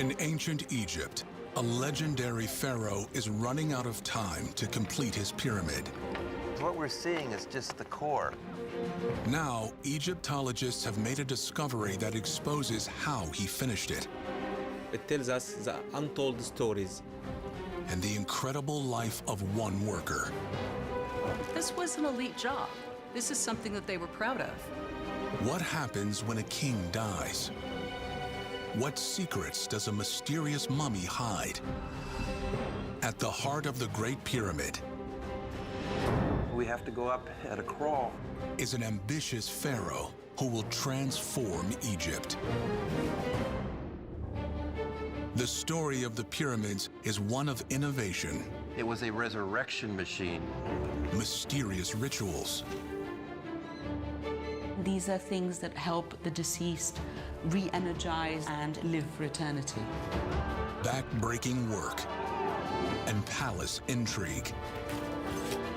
In ancient Egypt, a legendary pharaoh is running out of time to complete his pyramid. What we're seeing is just the core. Now, Egyptologists have made a discovery that exposes how he finished it. It tells us the untold stories. And the incredible life of one worker. This was an elite job. This is something that they were proud of. What happens when a king dies? What secrets does a mysterious mummy hide? At the heart of the Great Pyramid We have to go up at a crawl. is an ambitious pharaoh who will transform Egypt. The story of the pyramids is one of innovation, It was a resurrection machine. mysterious rituals, These are things that help the deceased re-energize and live for eternity. back-breaking work, and palace intrigue.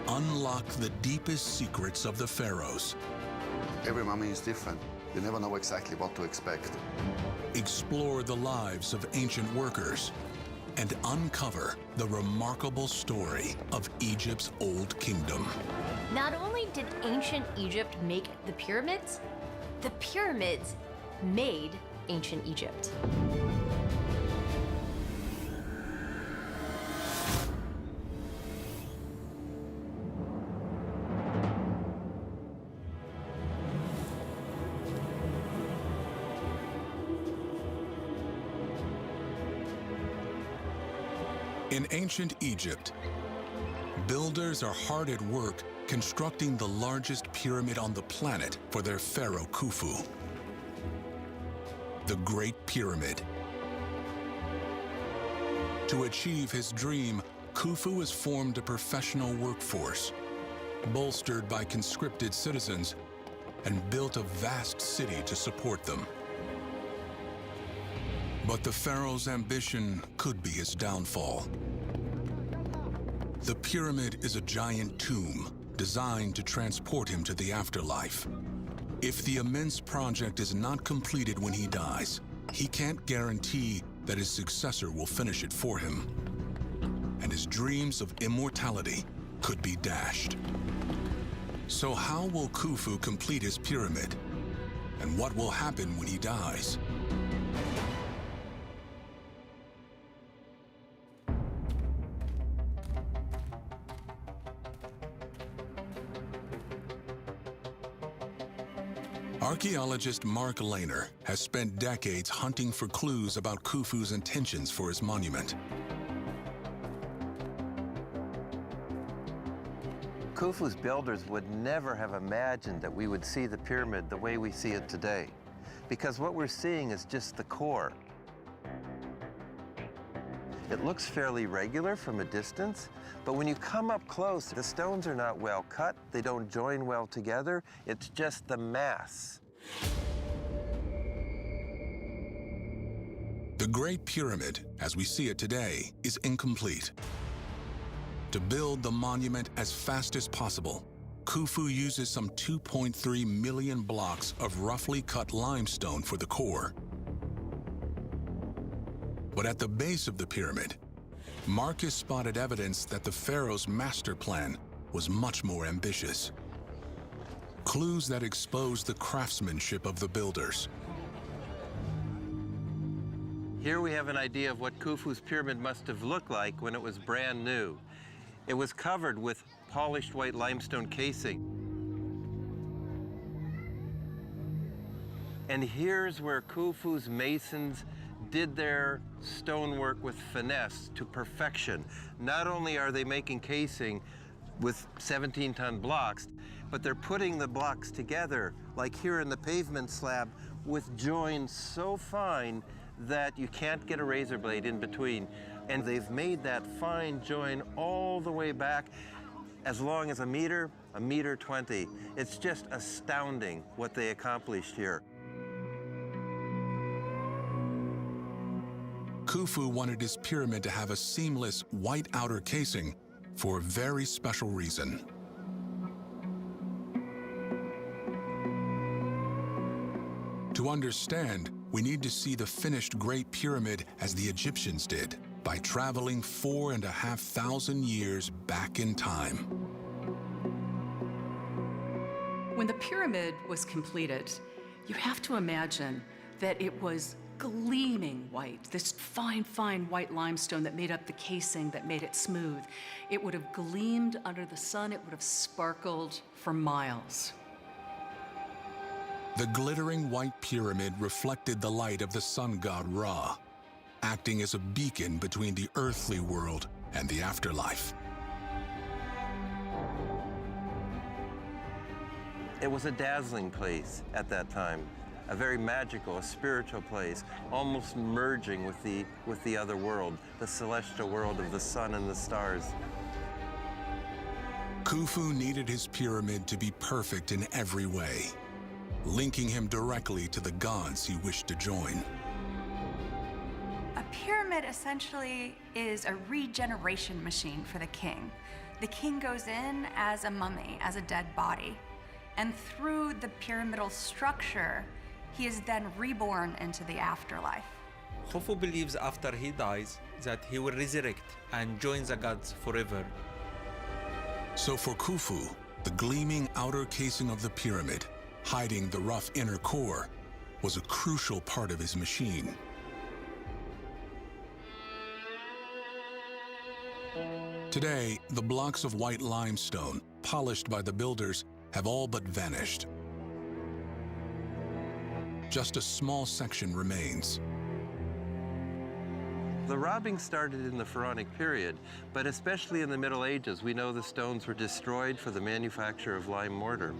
Unlock the deepest secrets of the pharaohs. Every mummy is different. You never know exactly what to expect. Explore the lives of ancient workers and uncover the remarkable story of Egypt's old kingdom. Not only did ancient Egypt make the pyramids made ancient Egypt. In ancient Egypt, builders are hard at work constructing the largest pyramid on the planet for their pharaoh Khufu. The Great Pyramid. To achieve his dream, Khufu has formed a professional workforce, bolstered by conscripted citizens, and built a vast city to support them. But the pharaoh's ambition could be his downfall. The pyramid is a giant tomb designed to transport him to the afterlife. If the immense project is not completed when he dies, he can't guarantee that his successor will finish it for him. And his dreams of immortality could be dashed. So how will Khufu complete his pyramid? And what will happen when he dies? Archaeologist Mark Lehner has spent decades hunting for clues about Khufu's intentions for his monument. Khufu's builders would never have imagined that we would see the pyramid the way we see it today, because what we're seeing is just the core. It looks fairly regular from a distance, but when you come up close, the stones are not well cut, they don't join well together, it's just the mass. The Great Pyramid, as we see it today, is incomplete. To build the monument as fast as possible, Khufu uses some 2.3 million blocks of roughly cut limestone for the core. But at the base of the pyramid, Mark has spotted evidence that the pharaoh's master plan was much more ambitious. Clues that expose the craftsmanship of the builders. Here we have an idea of what Khufu's pyramid must have looked like when it was brand new. It was covered with polished white limestone casing. And here's where Khufu's masons did their stonework with finesse to perfection. Not only are they making casing with 17-ton blocks, but they're putting the blocks together, like here in the pavement slab, with joins so fine that you can't get a razor blade in between. And they've made that fine join all the way back as long as a meter 20. It's just astounding what they accomplished here. Khufu wanted his pyramid to have a seamless white outer casing for a very special reason. To understand we need to see the finished Great Pyramid as the Egyptians did, by traveling 4,500 years back in time. When the pyramid was completed, you have to imagine that it was gleaming white, this fine, fine white limestone that made up the casing, that made it smooth. It would have gleamed under the sun, it would have sparkled for miles. The glittering white pyramid reflected the light of the sun god Ra, acting as a beacon between the earthly world and the afterlife. It was a dazzling place at that time, a very magical, a spiritual place, almost merging with the other world, the celestial world of the sun and the stars. Khufu needed his pyramid to be perfect in every way, linking him directly to the gods he wished to join. A pyramid essentially is a regeneration machine for the king. The king goes in as a mummy, as a dead body, and through the pyramidal structure, he is then reborn into the afterlife. Khufu believes after he dies that he will resurrect and join the gods forever. So for Khufu, the gleaming outer casing of the pyramid, hiding the rough inner core, was a crucial part of his machine. Today, the blocks of white limestone, polished by the builders, have all but vanished. Just a small section remains. The robbing started in the Pharaonic period, but especially in the Middle Ages, we know the stones were destroyed for the manufacture of lime mortar.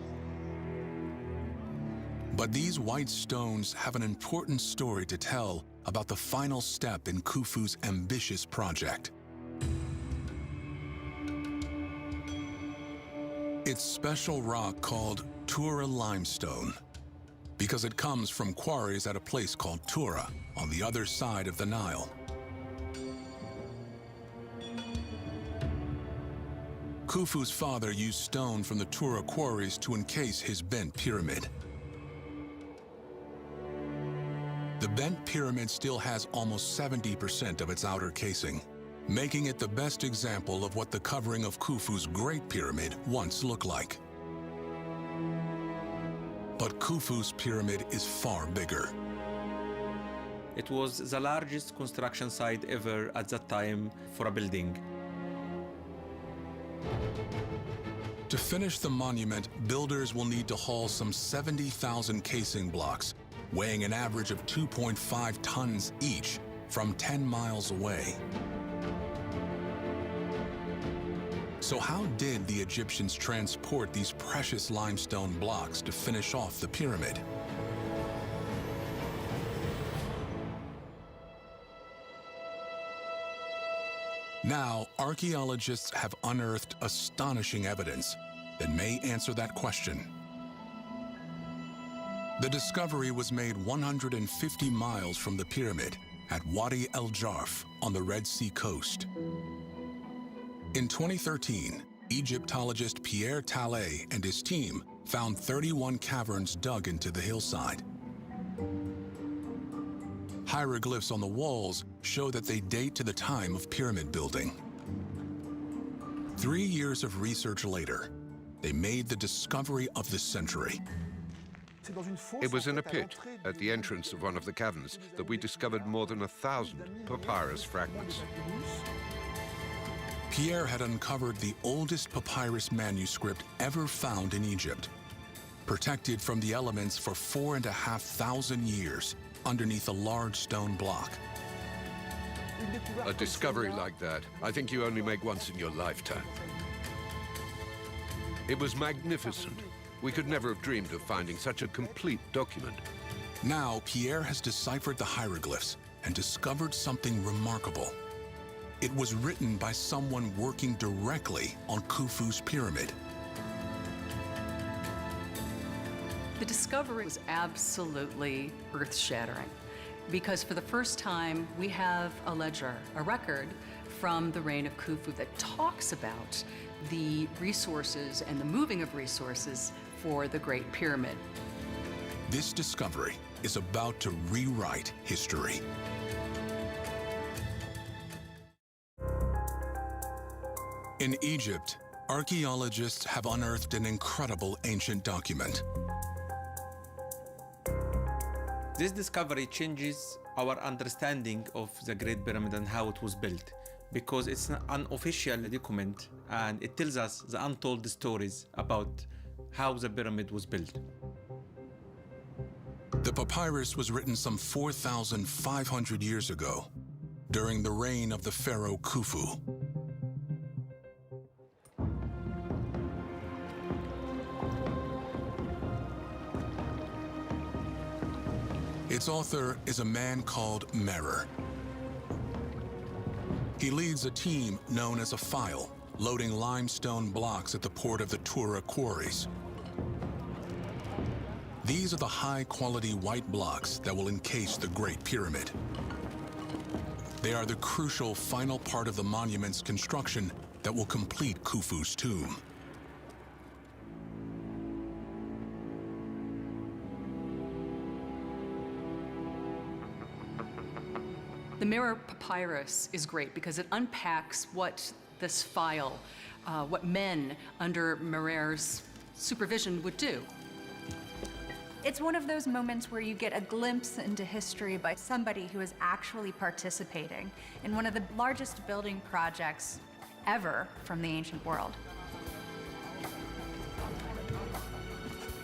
But these white stones have an important story to tell about the final step in Khufu's ambitious project. It's special rock called Tura limestone, because it comes from quarries at a place called Tura on the other side of the Nile. Khufu's father used stone from the Tura quarries to encase his bent pyramid. The bent pyramid still has almost 70% of its outer casing, making it the best example of what the covering of Khufu's Great Pyramid once looked like. But Khufu's pyramid is far bigger. It was the largest construction site ever at that time for a building. To finish the monument, builders will need to haul some 70,000 casing blocks, weighing an average of 2.5 tons each, from 10 miles away. So how did the Egyptians transport these precious limestone blocks to finish off the pyramid? Now, archaeologists have unearthed astonishing evidence that may answer that question. The discovery was made 150 miles from the pyramid at Wadi El Jarf on the Red Sea coast. In 2013, Egyptologist Pierre Tallet and his team found 31 caverns dug into the hillside. Hieroglyphs on the walls show that they date to the time of pyramid building. 3 years of research later, they made the discovery of the century. It was in a pit at the entrance of one of the caverns that we discovered more than 1,000 papyrus fragments. Pierre had uncovered the oldest papyrus manuscript ever found in Egypt, protected from the elements for 4,500 years underneath a large stone block. A discovery like that, I think you only make once in your lifetime. It was magnificent. We could never have dreamed of finding such a complete document. Now, Pierre has deciphered the hieroglyphs and discovered something remarkable. It was written by someone working directly on Khufu's pyramid. The discovery was absolutely earth-shattering because for the first time we have a ledger, a record from the reign of Khufu that talks about the resources and the moving of resources for the Great Pyramid. This discovery, is about to rewrite history. In Egypt, archaeologists have unearthed an incredible ancient document. This discovery changes our understanding of the Great Pyramid and how it was built, because it's an unofficial document and it tells us the untold stories about how the pyramid was built. The papyrus was written some 4,500 years ago, during the reign of the pharaoh Khufu. Its author is a man called Merer. He leads a team known as a file, loading limestone blocks at the port of the Tura quarries. These are the high-quality white blocks that will encase the Great Pyramid. They are the crucial final part of the monument's construction that will complete Khufu's tomb. The Merer Papyrus is great because it unpacks what this file, what men under Merer's supervision would do. It's one of those moments where you get a glimpse into history by somebody who is actually participating in one of the largest building projects ever from the ancient world.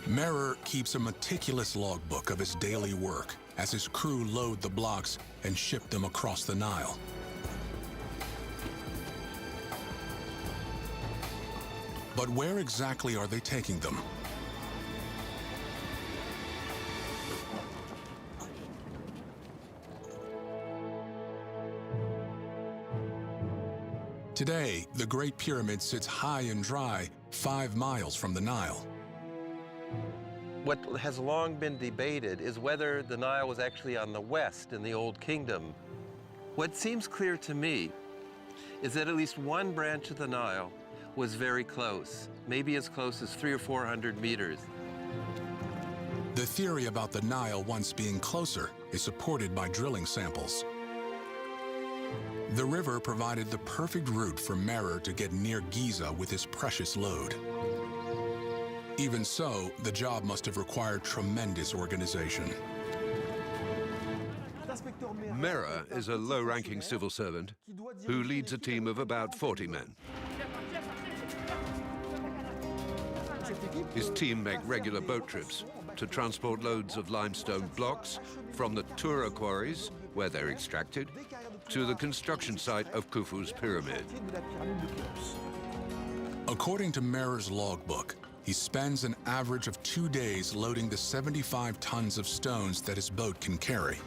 Merer keeps a meticulous logbook of his daily work as his crew load the blocks and ship them across the Nile. But where exactly are they taking them? Today, the Great Pyramid sits high and dry 5 miles from the Nile. What has long been debated is whether the Nile was actually on the west in the Old Kingdom. What seems clear to me is that at least one branch of the Nile was very close, maybe as close as 300 or 400 meters. The theory about the Nile once being closer is supported by drilling samples. The river provided the perfect route for Merer to get near Giza with his precious load. Even so, the job must have required tremendous organization. Merer is a low-ranking civil servant who leads a team of about 40 men. His team make regular boat trips to transport loads of limestone blocks from the Tura quarries, where they're extracted, to the construction site of Khufu's pyramid. According to Merer's logbook, he spends an average of 2 days loading the 75 tons of stones that his boat can carry.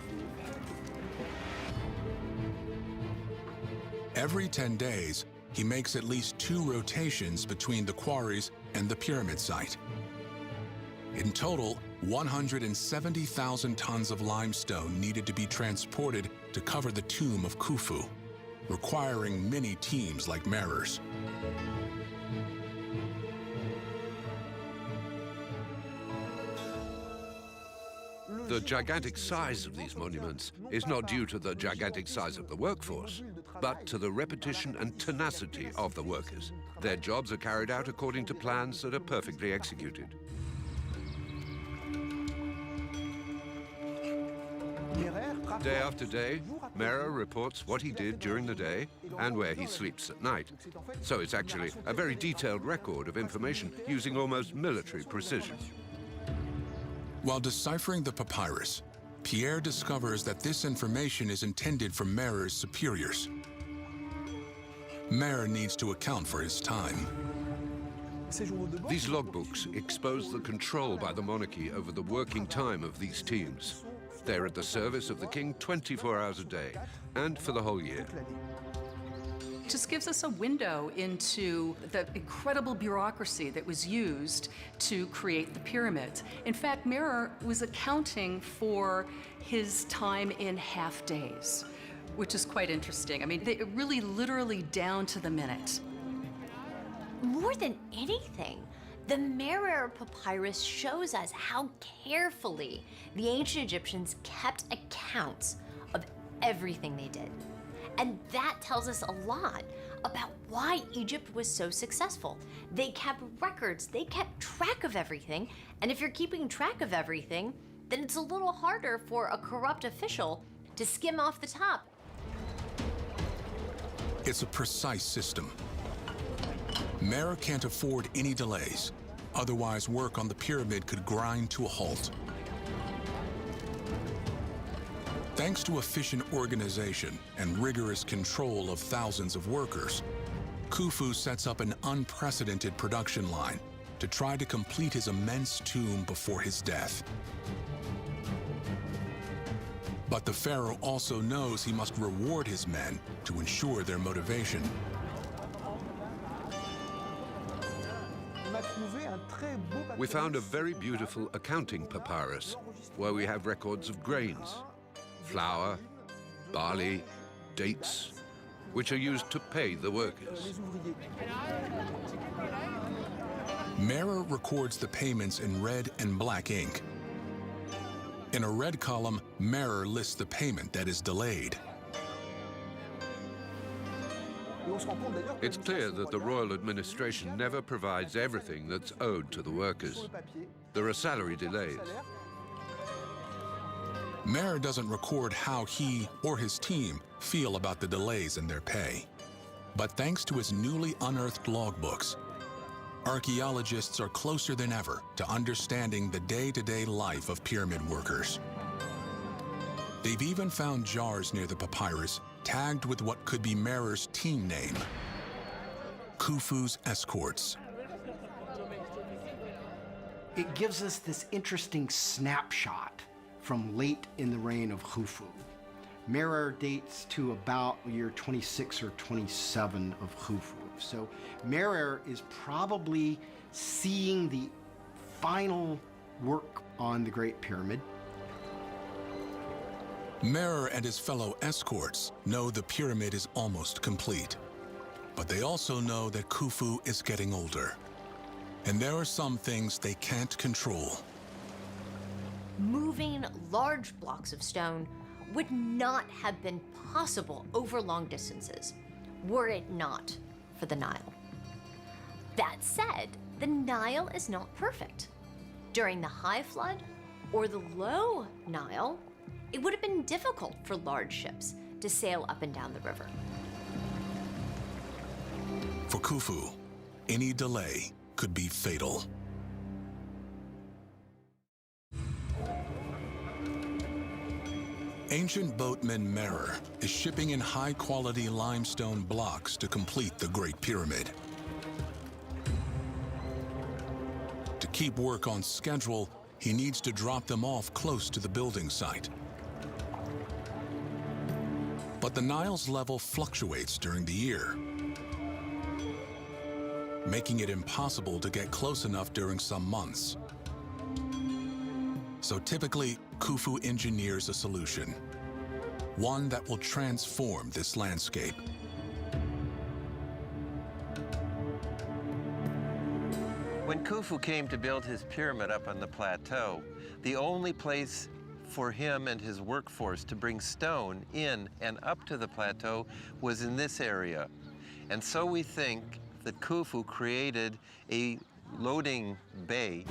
Every 10 days, he makes at least 2 rotations between the quarries and the pyramid site. In total, 170,000 tons of limestone needed to be transported to cover the tomb of Khufu, requiring many teams like Merer's. The gigantic size of these monuments is not due to the gigantic size of the workforce, but to the repetition and tenacity of the workers. Their jobs are carried out according to plans that are perfectly executed. Day after day, Merer reports what he did during the day and where he sleeps at night. So it's actually a very detailed record of information using almost military precision. While deciphering the papyrus, Pierre discovers that this information is intended for Merer's superiors. Merer needs to account for his time. These logbooks expose the control by the monarchy over the working time of these teams. They're at the service of the king 24 hours a day, and for the whole year. Just gives us a window into the incredible bureaucracy that was used to create the pyramids. In fact, Merer was accounting for his time in half days, which is quite interesting. I mean, they really literally down to the minute. More than anything, The Merer Papyrus shows us how carefully the ancient Egyptians kept accounts of everything they did. And that tells us a lot about why Egypt was so successful. They kept records, they kept track of everything, and if you're keeping track of everything, then it's a little harder for a corrupt official to skim off the top. It's a precise system. Merer can't afford any delays. Otherwise, work on the pyramid could grind to a halt. Thanks to efficient organization and rigorous control of thousands of workers, Khufu sets up an unprecedented production line to try to complete his immense tomb before his death. But the pharaoh also knows he must reward his men to ensure their motivation. We found a very beautiful accounting papyrus where we have records of grains, flour, barley, dates, which are used to pay the workers. Merer records the payments in red and black ink. In a red column, Merer lists the payment that is delayed. It's clear that the royal administration never provides everything that's owed to the workers. There are salary delays. Merer doesn't record how he or his team feel about the delays in their pay. But thanks to his newly unearthed logbooks, archaeologists are closer than ever to understanding the day-to-day life of pyramid workers. They've even found jars near the papyrus tagged with what could be Merer's team name, Khufu's Escorts. It gives us this interesting snapshot from late in the reign of Khufu. Merer dates to about year 26 or 27 of Khufu. So Merer is probably seeing the final work on the Great Pyramid. Merer and his fellow escorts know the pyramid is almost complete. But they also know that Khufu is getting older. And there are some things they can't control. Moving large blocks of stone would not have been possible over long distances were it not for the Nile. That said, the Nile is not perfect. During the high flood or the low Nile, it would have been difficult for large ships to sail up and down the river. For Khufu, any delay could be fatal. Ancient boatman Merer is shipping in high-quality limestone blocks to complete the Great Pyramid. To keep work on schedule, he needs to drop them off close to the building site. But the Nile's level fluctuates during the year, making it impossible to get close enough during some months. So typically, Khufu engineers a solution, one that will transform this landscape. When Khufu came to build his pyramid up on the plateau, the only place for him and his workforce to bring stone in and up to the plateau was in this area. And so we think that Khufu created a loading bay.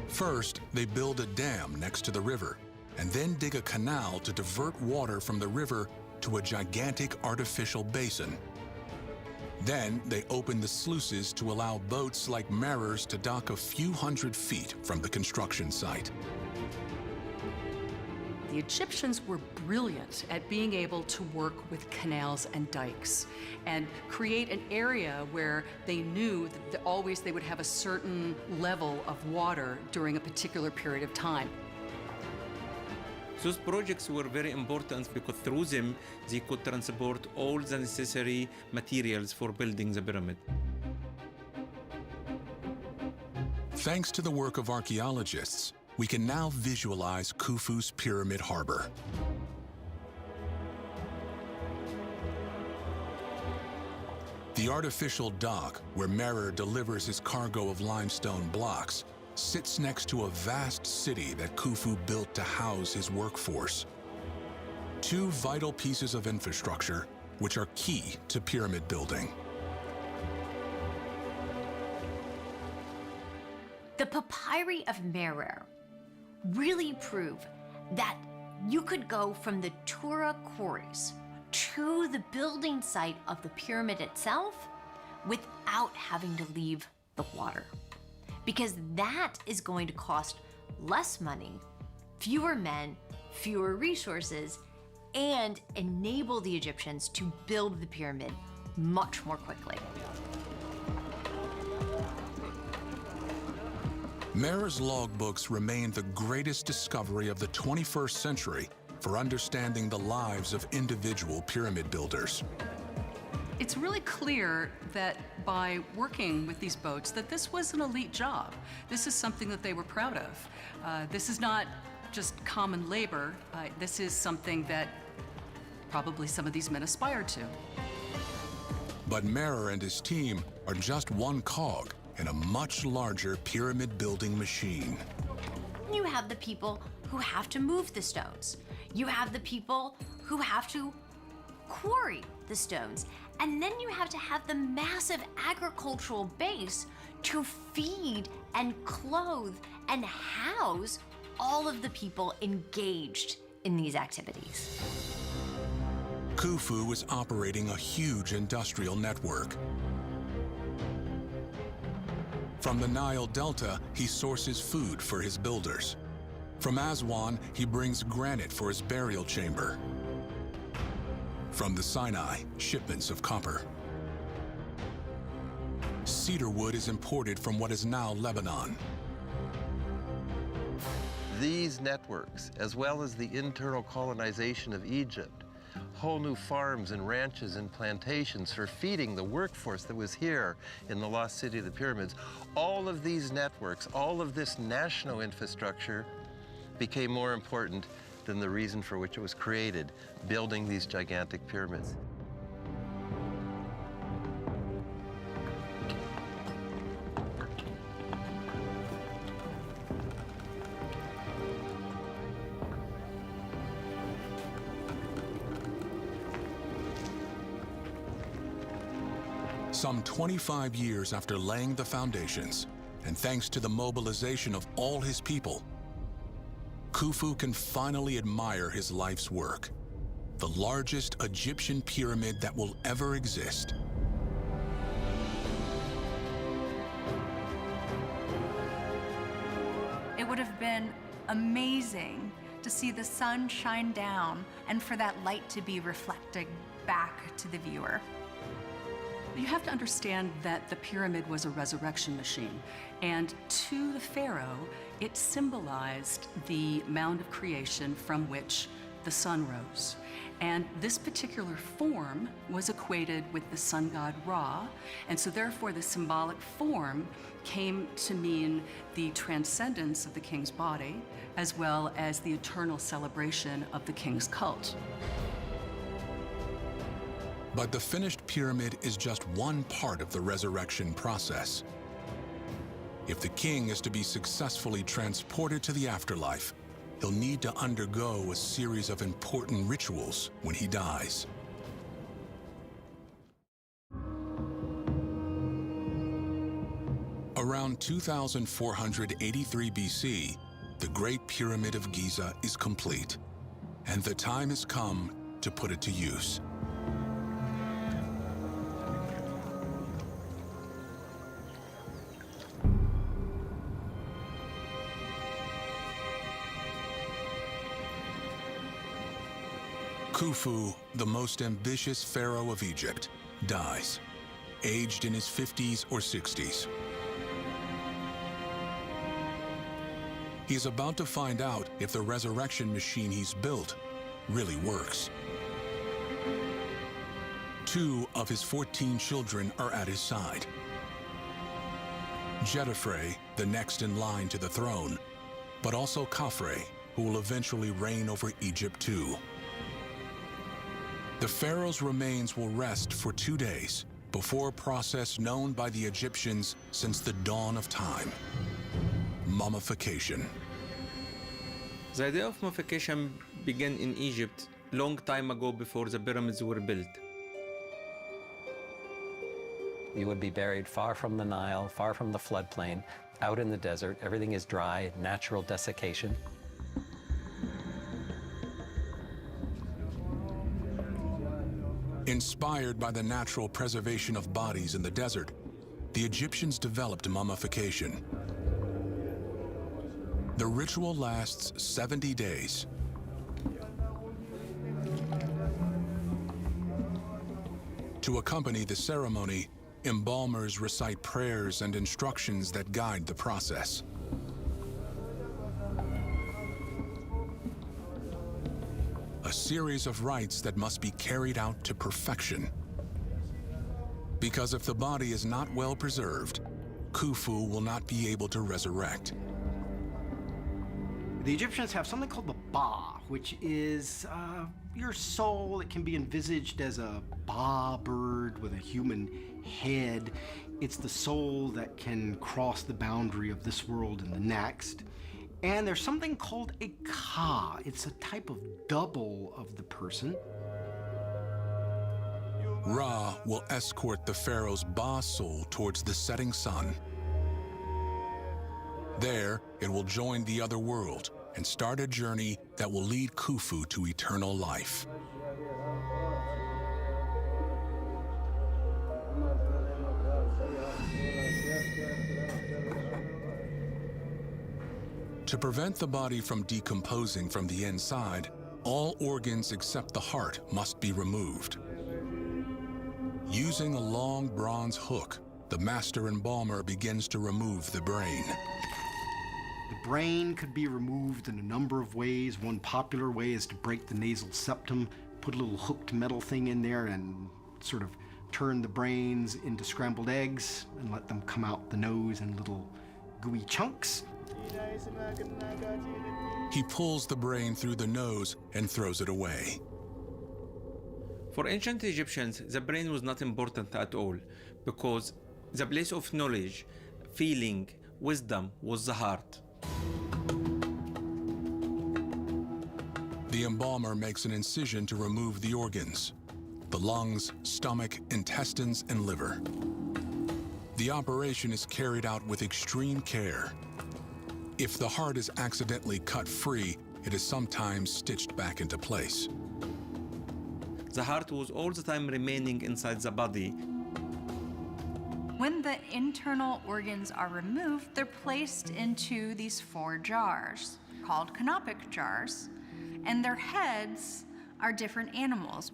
First, they build a dam next to the river, and then dig a canal to divert water from the river to a gigantic artificial basin. Then they open the sluices to allow boats like Merer's to dock a few hundred feet from the construction site. The Egyptians were brilliant at being able to work with canals and dikes and create an area where they knew that always they would have a certain level of water during a particular period of time. Those projects were very important because through them they could transport all the necessary materials for building the pyramid. Thanks to the work of archaeologists, we can now visualize Khufu's pyramid harbor. The artificial dock, where Merer delivers his cargo of limestone blocks, sits next to a vast city that Khufu built to house his workforce. Two vital pieces of infrastructure which are key to pyramid building. The papyri of Merer really prove that you could go from the Tura quarries to the building site of the pyramid itself without having to leave the water. Because that is going to cost less money, fewer men, fewer resources, and enable the Egyptians to build the pyramid much more quickly. Merer's logbooks remain the greatest discovery of the 21st century for understanding the lives of individual pyramid builders. It's really clear that by working with these boats, that this was an elite job. This is something that they were proud of. This is not just common labor. This is something that probably some of these men aspired to. But Merer and his team are just one cog in a much larger pyramid building machine. You have the people who have to move the stones. You have the people who have to quarry the stones. And then you have to have the massive agricultural base to feed and clothe and house all of the people engaged in these activities. Khufu is operating a huge industrial network. From the Nile Delta, he sources food for his builders. From Aswan, he brings granite for his burial chamber. From the Sinai, shipments of copper. Cedar wood is imported from what is now Lebanon. These networks, as well as the internal colonization of Egypt, whole new farms and ranches and plantations for feeding the workforce that was here in the lost city of the pyramids, all of these networks, all of this national infrastructure became more important than the reason for which it was created, building these gigantic pyramids. Some 25 years after laying the foundations, and thanks to the mobilization of all his people, Khufu can finally admire his life's work, the largest Egyptian pyramid that will ever exist. It would have been amazing to see the sun shine down and for that light to be reflected back to the viewer. You have to understand that the pyramid was a resurrection machine, and to the pharaoh, it symbolized the mound of creation from which the sun rose. And this particular form was equated with the sun god Ra, and so therefore the symbolic form came to mean the transcendence of the king's body, as well as the eternal celebration of the king's cult. But the finished pyramid is just one part of the resurrection process. If the king is to be successfully transported to the afterlife, he'll need to undergo a series of important rituals when he dies. Around 2483 BC, the Great Pyramid of Giza is complete, and the time has come to put it to use. Khufu, the most ambitious pharaoh of Egypt, dies, aged in his 50s or 60s. He is about to find out if the resurrection machine he's built really works. 2 of his 14 children are at his side. Jetafre, the next in line to the throne, but also Khafre, who will eventually reign over Egypt too. The pharaoh's remains will rest for 2 days before a process known by the Egyptians since the dawn of time: mummification. The idea of mummification began in Egypt long time ago before the pyramids were built. You would be buried far from the Nile, far from the floodplain, out in the desert. Everything is dry, natural desiccation. Inspired by the natural preservation of bodies in the desert, the Egyptians developed mummification. The ritual lasts 70 days. To accompany the ceremony, embalmers recite prayers and instructions that guide the process. A series of rites that must be carried out to perfection. Because if the body is not well preserved, Khufu will not be able to resurrect. The Egyptians have something called the Ba, which is your soul. It can be envisaged as a Ba bird with a human head. It's the soul that can cross the boundary of this world and the next. And there's something called a Ka. It's a type of double of the person. Ra will escort the pharaoh's Ba soul towards the setting sun. There, it will join the other world and start a journey that will lead Khufu to eternal life. To prevent the body from decomposing from the inside, all organs except the heart must be removed. Using a long bronze hook, the master embalmer begins to remove the brain. The brain could be removed in a number of ways. One popular way is to break the nasal septum, put a little hooked metal thing in there and sort of turn the brains into scrambled eggs and let them come out the nose in little gooey chunks. He pulls the brain through the nose and throws it away. For ancient Egyptians, the brain was not important at all because the place of knowledge, feeling, wisdom was the heart. The embalmer makes an incision to remove the organs: the lungs, stomach, intestines, and liver. The operation is carried out with extreme care. If the heart is accidentally cut free, it is sometimes stitched back into place. The heart was all the time remaining inside the body. When the internal organs are removed, they're placed into these 4 jars called canopic jars, and their heads are different animals.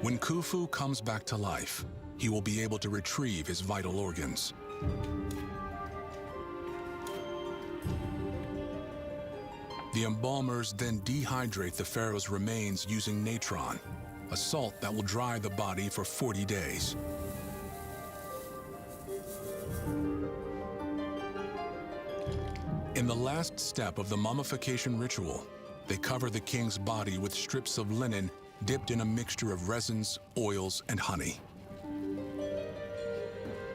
When Khufu comes back to life, he will be able to retrieve his vital organs. The embalmers then dehydrate the pharaoh's remains using natron, a salt that will dry the body for 40 days. In the last step of the mummification ritual, they cover the king's body with strips of linen dipped in a mixture of resins, oils, and honey.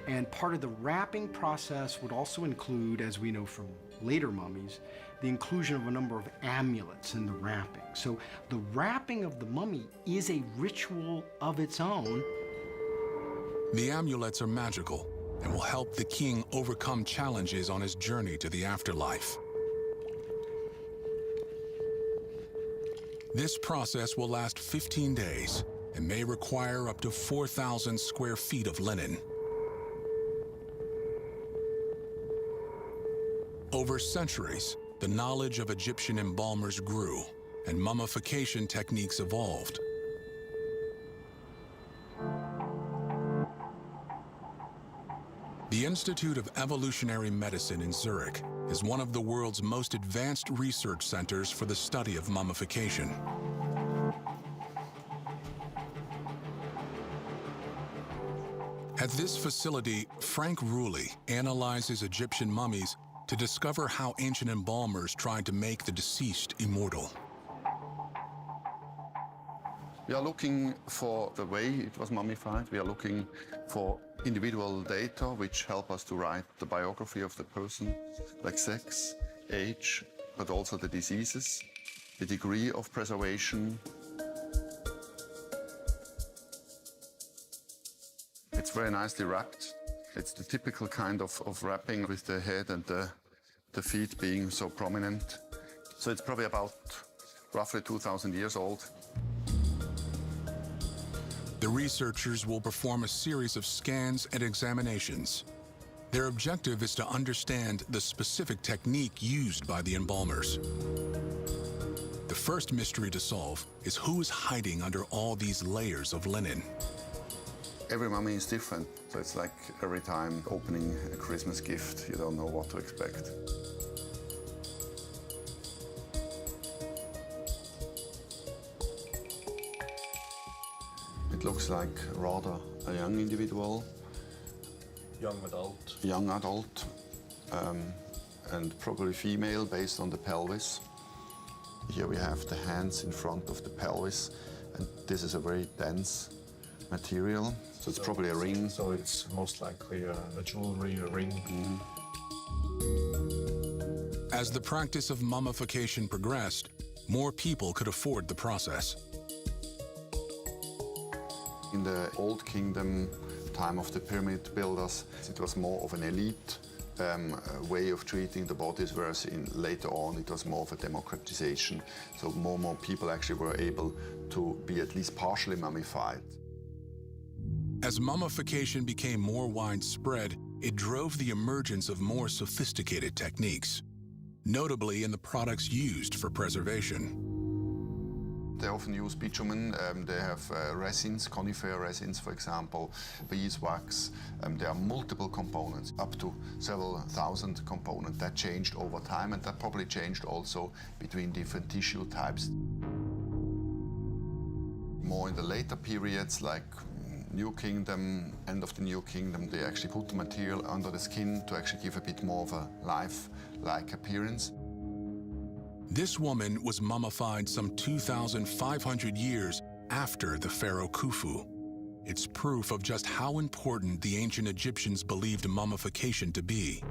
And part of the wrapping process would also include, as we know from later mummies, the inclusion of a number of amulets in the wrapping. So the wrapping of the mummy is a ritual of its own. The amulets are magical and will help the king overcome challenges on his journey to the afterlife. This process will last 15 days and may require up to 4,000 square feet of linen. Over centuries, the knowledge of Egyptian embalmers grew, and mummification techniques evolved. The Institute of Evolutionary Medicine in Zurich is one of the world's most advanced research centers for the study of mummification. At this facility, Frank Rulli analyzes Egyptian mummies to discover how ancient embalmers tried to make the deceased immortal. We are looking for the way it was mummified. We are looking for individual data which help us to write the biography of the person, like sex, age, but also the diseases, the degree of preservation. It's very nicely wrapped. It's the typical kind of wrapping with the head and the feet being so prominent. So it's probably about roughly 2,000 years old. The researchers will perform a series of scans and examinations. Their objective is to understand the specific technique used by the embalmers. The first mystery to solve is who is hiding under all these layers of linen. Every mummy is different, so it's like every time opening a Christmas gift, you don't know what to expect. It looks like rather a young individual. Young adult. Young adult, and probably female based on the pelvis. Here we have the hands in front of the pelvis, and this is a very dense material, so it's probably a ring. So it's most likely a jewelry, a ring. As the practice of mummification progressed, more people could afford the process. In the Old Kingdom, time of the pyramid builders, it was more of an elite way of treating the bodies, whereas later on it was more of a democratization. So more and more people actually were able to be at least partially mummified. As mummification became more widespread, it drove the emergence of more sophisticated techniques, notably in the products used for preservation. They often use bitumen. They have resins, conifer resins, for example, beeswax. There are multiple components, up to several thousand components. That changed over time, and that probably changed also between different tissue types. More in the later periods, like New Kingdom, end of the New Kingdom, they actually put the material under the skin to actually give a bit more of a life-like appearance. This woman was mummified some 2,500 years after the pharaoh Khufu. It's proof of just how important the ancient Egyptians believed mummification to be.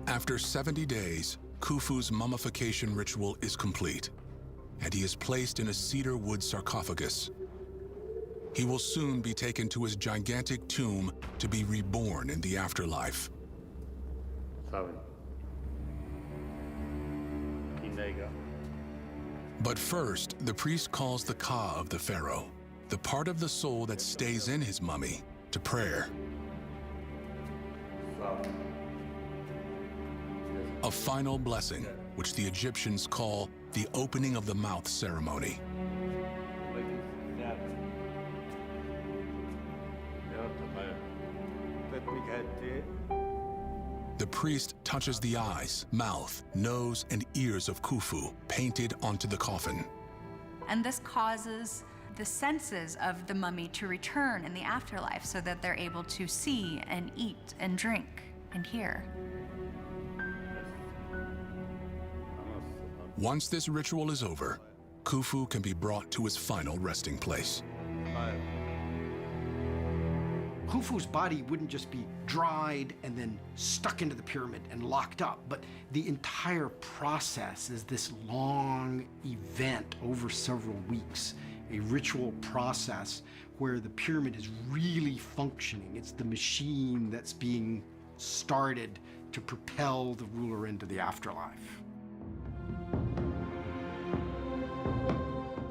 After 70 days, Khufu's mummification ritual is complete, and he is placed in a cedar wood sarcophagus. He will soon be taken to his gigantic tomb to be reborn in the afterlife. But first, the priest calls the Ka of the pharaoh, the part of the soul that stays in his mummy, to prayer. A final blessing, which the Egyptians call the opening of the mouth ceremony. The priest touches the eyes, mouth, nose, and ears of Khufu, painted onto the coffin. And this causes the senses of the mummy to return in the afterlife so that they're able to see and eat and drink and hear. Once this ritual is over, Khufu can be brought to his final resting place. Khufu's body wouldn't just be dried and then stuck into the pyramid and locked up, but the entire process is this long event over several weeks, a ritual process where the pyramid is really functioning. It's the machine that's being started to propel the ruler into the afterlife.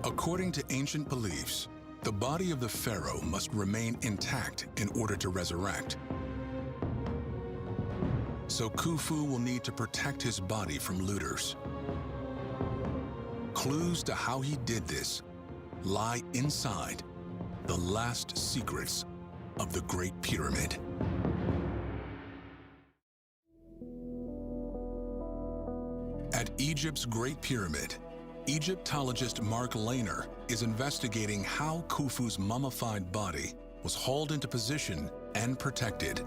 According to ancient beliefs, the body of the pharaoh must remain intact in order to resurrect. So Khufu will need to protect his body from looters. Clues to how he did this lie inside the last secrets of the Great Pyramid. Egypt's Great Pyramid, Egyptologist Mark Lehner is investigating how Khufu's mummified body was hauled into position and protected.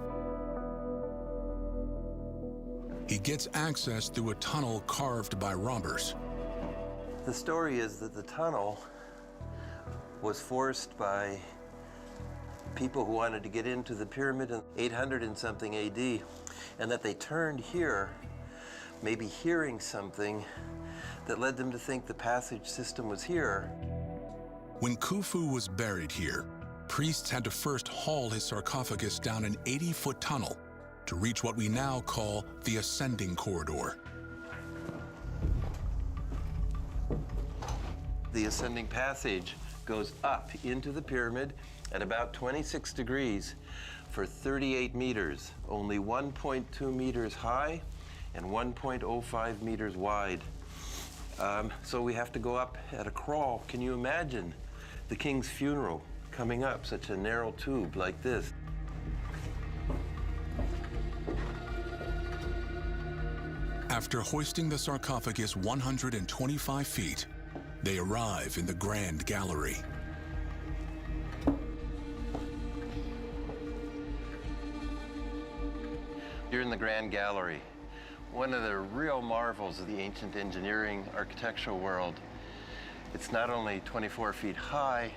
He gets access through a tunnel carved by robbers. The story is that the tunnel was forced by people who wanted to get into the pyramid in 800 and something AD, and that they turned here, maybe hearing something that led them to think the passage system was here. When Khufu was buried here, priests had to first haul his sarcophagus down an 80-foot tunnel to reach what we now call the ascending corridor. The ascending passage goes up into the pyramid at about 26 degrees for 38 meters, only 1.2 meters high and 1.05 meters wide. So we have to go up at a crawl. Can you imagine the king's funeral coming up such a narrow tube like this? After hoisting the sarcophagus 125 feet, they arrive in the Grand Gallery. You're in the Grand Gallery, one of the real marvels of the ancient engineering architectural world. It's not only 24 feet high,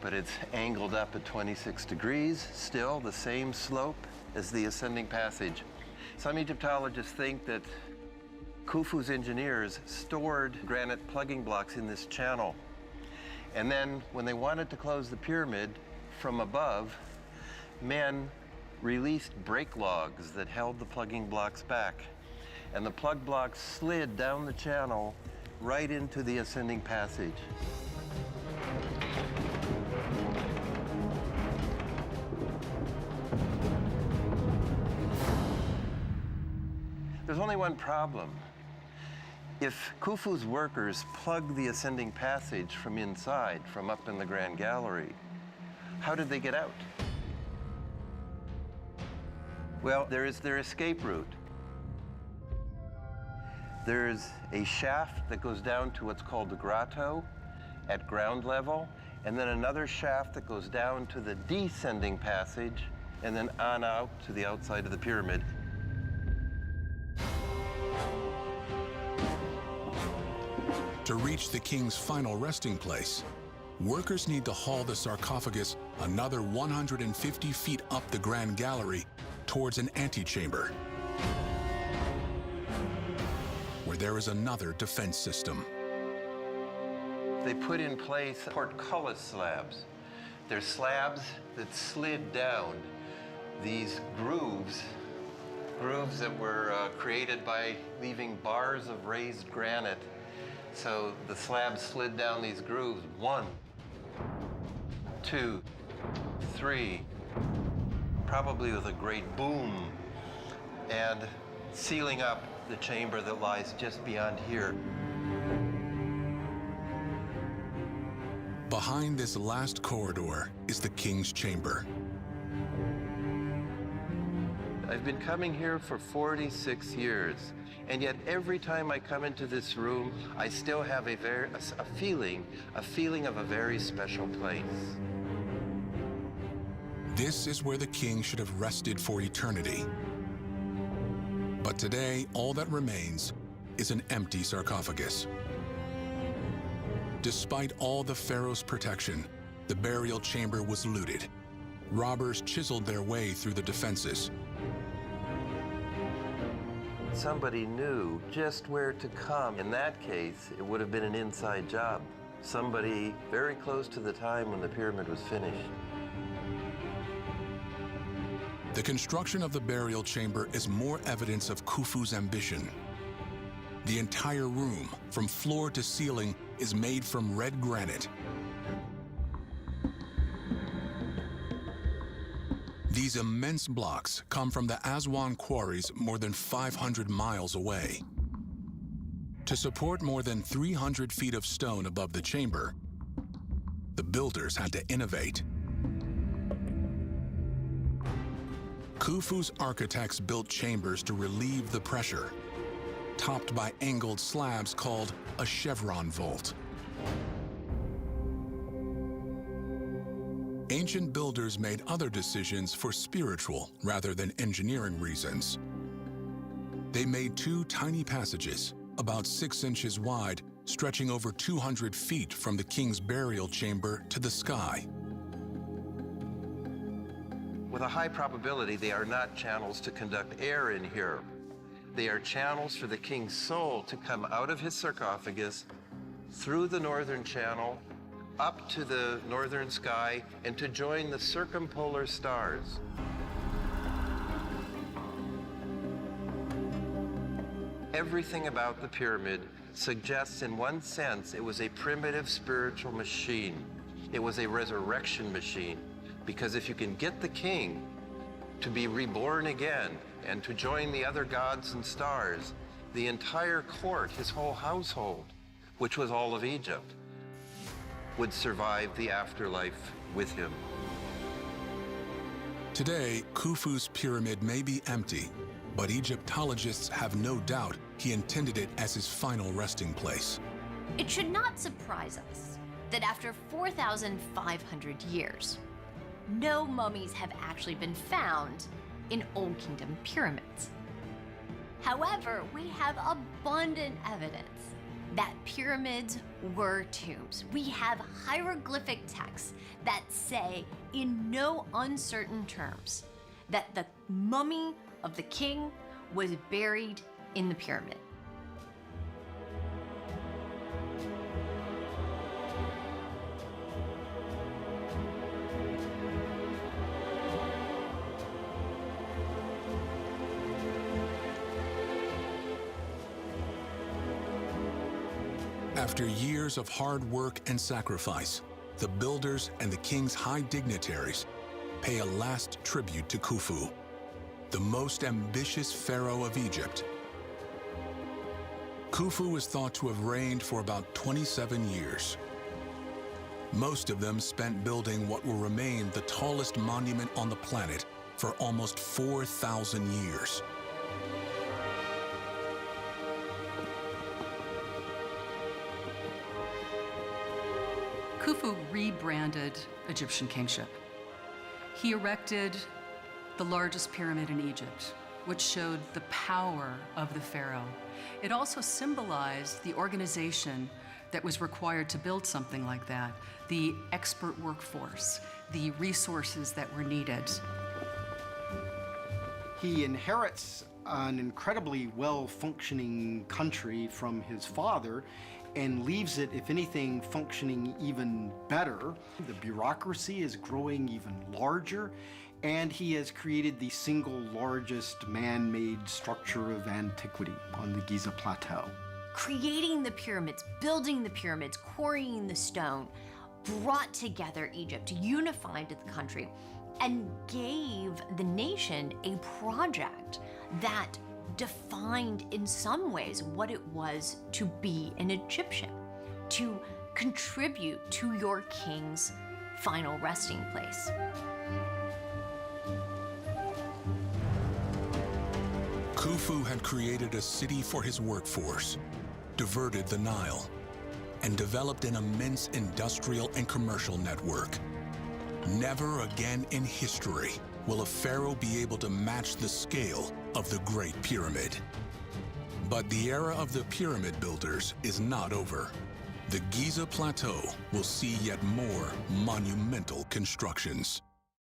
but it's angled up at 26 degrees, still the same slope as the ascending passage. Some Egyptologists think that Khufu's engineers stored granite plugging blocks in this channel. And then when they wanted to close the pyramid from above, men released brake logs that held the plugging blocks back. And the plug blocks slid down the channel right into the ascending passage. There's only one problem. If Khufu's workers plugged the ascending passage from inside, from up in the Grand Gallery, how did they get out? Well, there is their escape route. There's a shaft that goes down to what's called the grotto at ground level, and then another shaft that goes down to the descending passage, and then on out to the outside of the pyramid. To reach the king's final resting place, workers need to haul the sarcophagus another 150 feet up the Grand Gallery towards an antechamber, where there is another defense system. They put in place portcullis slabs. They're slabs that slid down these grooves that were created by leaving bars of raised granite. So the slabs slid down these grooves, 1, 2, 3, probably with a great boom, and sealing up the chamber that lies just beyond here. Behind this last corridor is the king's chamber. I've been coming here for 46 years, and yet every time I come into this room, I still have a feeling of a very special place. This is where the king should have rested for eternity. But today, all that remains is an empty sarcophagus. Despite all the pharaoh's protection, the burial chamber was looted. Robbers chiseled their way through the defenses. Somebody knew just where to come. In that case, it would have been an inside job. Somebody very close to the time when the pyramid was finished. The construction of the burial chamber is more evidence of Khufu's ambition. The entire room, from floor to ceiling, is made from red granite. These immense blocks come from the Aswan quarries more than 500 miles away. To support more than 300 feet of stone above the chamber, the builders had to innovate. Khufu's architects built chambers to relieve the pressure. topped by angled slabs called a chevron vault. Ancient builders made other decisions for spiritual rather than engineering reasons. They made two tiny passages, about 6 inches wide, stretching over 200 feet from the king's burial chamber to the sky. With a high probability, they are not channels to conduct air in here. They are channels for the king's soul to come out of his sarcophagus, through the northern channel, up to the northern sky, and to join the circumpolar stars. Everything about the pyramid suggests, in one sense, it was a primitive spiritual machine. It was a resurrection machine, because if you can get the king to be reborn again and to join the other gods and stars, the entire court, his whole household, which was all of Egypt, would survive the afterlife with him. Today, Khufu's pyramid may be empty, but Egyptologists have no doubt he intended it as his final resting place. It should not surprise us that after 4,500 years, no mummies have actually been found in Old Kingdom pyramids. However, we have abundant evidence that pyramids were tombs. We have hieroglyphic texts that say, in no uncertain terms, that the mummy of the king was buried in the pyramid. After years of hard work and sacrifice, the builders and the king's high dignitaries pay a last tribute to Khufu, the most ambitious pharaoh of Egypt. Khufu is thought to have reigned for about 27 years. Most of them spent building what will remain the tallest monument on the planet for almost 4,000 years. Khufu rebranded Egyptian kingship. He erected the largest pyramid in Egypt, which showed the power of the pharaoh. It also symbolized the organization that was required to build something like that, the expert workforce, the resources that were needed. He inherits an incredibly well-functioning country from his father and leaves it, if anything, functioning even better. The bureaucracy is growing even larger, and he has created the single largest man-made structure of antiquity on the Giza Plateau. Creating the pyramids, building the pyramids, quarrying the stone, brought together Egypt, unified the country, and gave the nation a project that defined in some ways what it was to be an Egyptian, to contribute to your king's final resting place. Khufu had created a city for his workforce, diverted the Nile, and developed an immense industrial and commercial network. Never again in history will a pharaoh be able to match the scale of the Great Pyramid. But the era of the pyramid builders is not over. The Giza Plateau will see yet more monumental constructions.